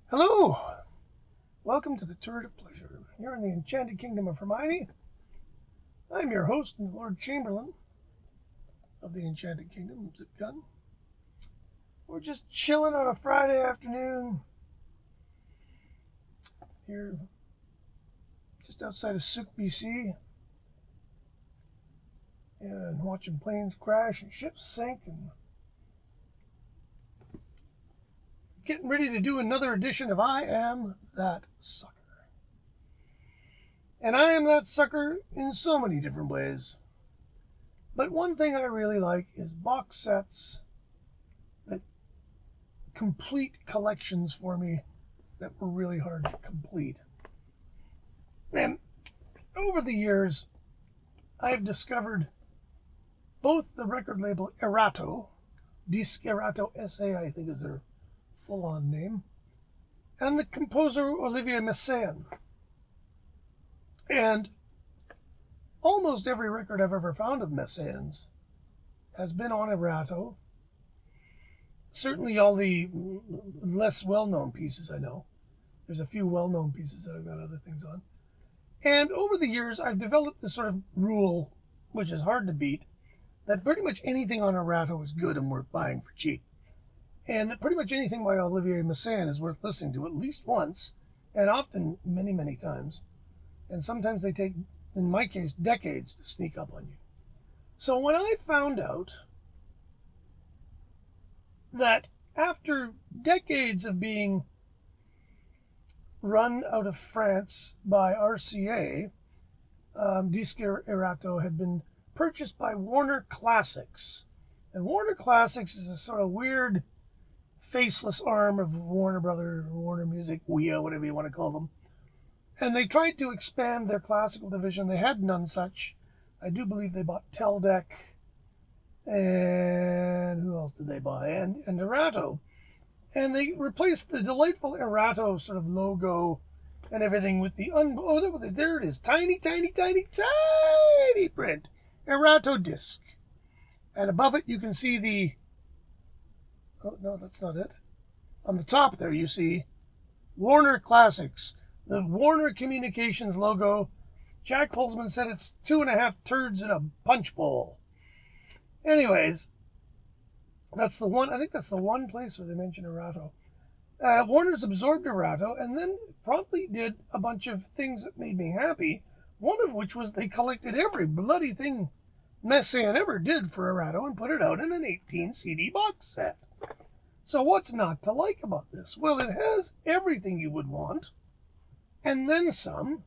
Hello! Welcome to the Turret of Pleasure. Here in the Enchanted Kingdom of Hermione. I'm your host and Lord Chamberlain of the Enchanted Kingdom, Zip Gun. We're just chilling on a Friday afternoon here just outside of Sucker, BC, and watching planes crash and ships sink and getting ready to do another edition of I Am That Sucker. And I am that sucker in so many different ways. But one thing I really like is box sets that complete collections for me that were really hard to complete. And over the years, I've discovered both the record label Erato, Disques Erato SA, I think is their full-on name, and the composer Olivier Messiaen. And almost every record I've ever found of Messiaen's has been on Erato. Certainly all the less well-known pieces I know. There's a few well-known pieces that I've got other things on. And over the years, I've developed this sort of rule, which is hard to beat, that pretty much anything on Erato is good and worth buying for cheap. And that pretty much anything by Olivier Messiaen is worth listening to at least once, and often many, many times. And sometimes they take, in my case, decades to sneak up on you. So when I found out that after decades of being run out of France by RCA, Disques Erato had been purchased by Warner Classics. And Warner Classics is a sort of weird, faceless arm of Warner Brothers, Warner Music, WEA, whatever you want to call them. And they tried to expand their classical division. They had none such. I do believe they bought thet, and who else did they buy? And Erato. And they replaced the delightful Erato sort of logo and everything with the there it is, tiny, tiny, tiny, tiny print, Erato disc. And above it you can see the, oh no, that's not it. On the top there you see Warner Classics, the Warner Communications logo. Jack Holzman said it's 2.5 turds in a punch bowl. Anyways, that's the one. I think that's the one place where they mention Erato. Warner's absorbed Erato and then promptly did a bunch of things that made me happy. One of which was they collected every bloody thing Messiaen ever did for Erato and put it out in an 18 CD box set. So what's not to like about this? Well, it has everything you would want, and then some,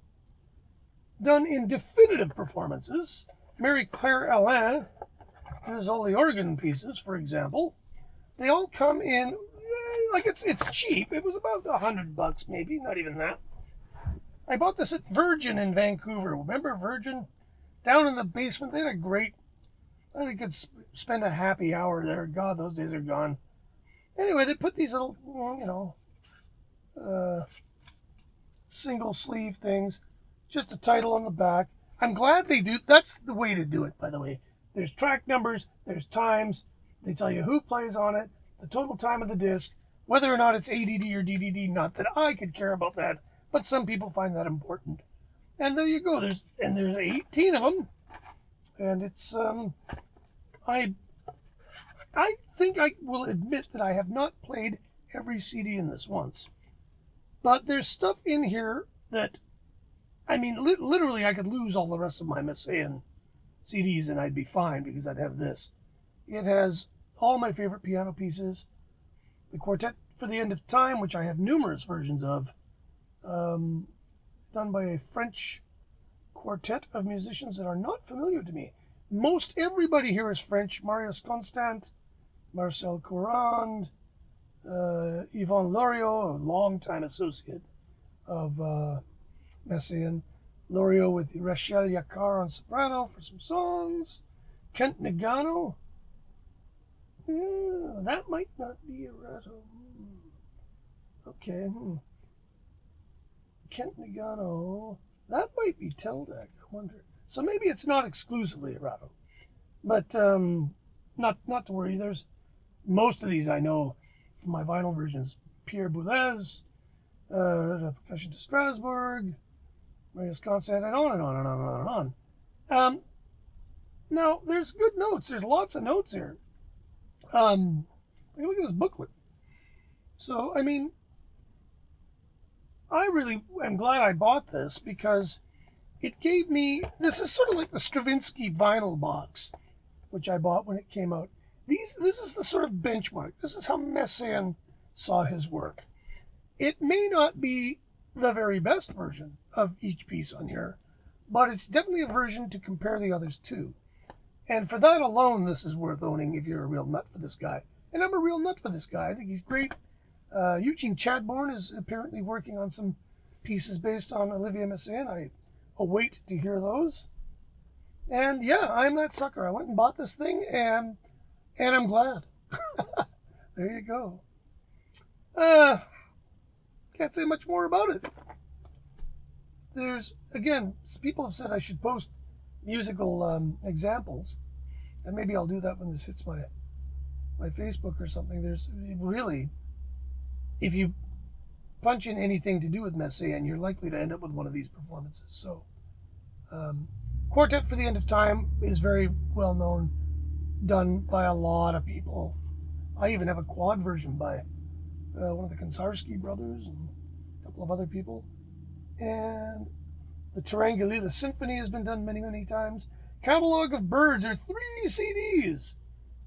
done in definitive performances. Mary Claire Alain does all the organ pieces, for example. They all come in, like it's cheap. It was about $100 maybe, not even that. I bought this at Virgin in Vancouver. Remember Virgin? Down in the basement, they had a great, I could spend a happy hour there. God, those days are gone. Anyway, they put these little, single sleeve things, just a title on the back. I'm glad they do. That's the way to do it, by the way. There's track numbers, there's times, they tell you who plays on it, the total time of the disc, whether or not it's ADD or DDD. Not that I could care about that, but some people find that important. And there you go. There's 18 of them, and it's I think I will admit that I have not played every CD in this once, but there's stuff in here that, I mean, literally I could lose all the rest of my Messiaen CDs and I'd be fine because I'd have this. It has all my favorite piano pieces, the Quartet for the End of Time, which I have numerous versions of, done by a French quartet of musicians that are not familiar to me. Most everybody here is French. Marius Constant, Marcel Courand, Yvon Loriot, a longtime associate of Messiaen. Loriot with Rachel Yakar on soprano for some songs. Kent Nagano. That might not be Erato. Okay. Kent Nagano. That might be thet, I wonder. So maybe it's not exclusively Erato. But not to worry. There's most of these I know from my vinyl versions. Pierre Boulez, Percussion to Strasbourg, Marius Constant, and on and on and on and on and on. Now, there's good notes. There's lots of notes here. Look at this booklet. So, I mean, I really am glad I bought this because it gave me, this is sort of like the Stravinsky vinyl box, which I bought when it came out. This is the sort of benchmark. This is how Messiaen saw his work. It may not be the very best version of each piece on here, but it's definitely a version to compare the others to. And for that alone, this is worth owning if you're a real nut for this guy. And I'm a real nut for this guy. I think he's great. Eugene Chadbourne is apparently working on some pieces based on Olivier Messiaen. I await to hear those. And yeah, I'm that sucker. I went and bought this thing, and I'm glad. There you go. Can't say much more about it. There's, again, people have said I should post musical examples, and maybe I'll do that when this hits my Facebook or something. There's really, if you punch in anything to do with Messiaen, you're likely to end up with one of these performances. So, Quartet for the End of Time is very well known, done by a lot of people. I even have a quad version by one of the Konsarsky brothers and a couple of other people. And the Tarangulila Symphony has been done many, many times. Catalog of Birds, there are 3 CDs.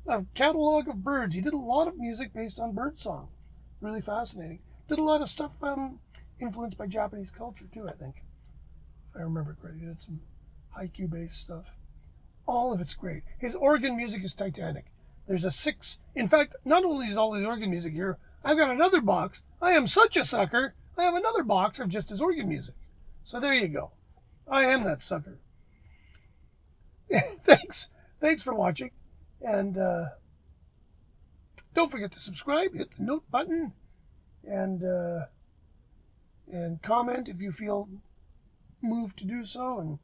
A catalog of birds. He did a lot of music based on birdsong. Really fascinating. Did a lot of stuff influenced by Japanese culture too, I think. If I remember correctly. He did some haiku-based stuff. All of it's great. His organ music is titanic. There's a 6. In fact, not only is all the organ music here, I've got another box. I am such a sucker. I have another box of just his organ music. So there you go. I am that sucker. Thanks for watching. And don't forget to subscribe, hit the note button, and comment if you feel moved to do so. And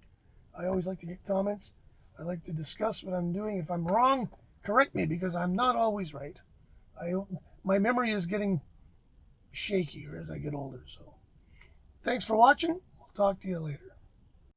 I always like to get comments. I like to discuss what I'm doing. If I'm wrong, correct me, because I'm not always right. My memory is getting shakier as I get older. So thanks for watching. We'll talk to you later.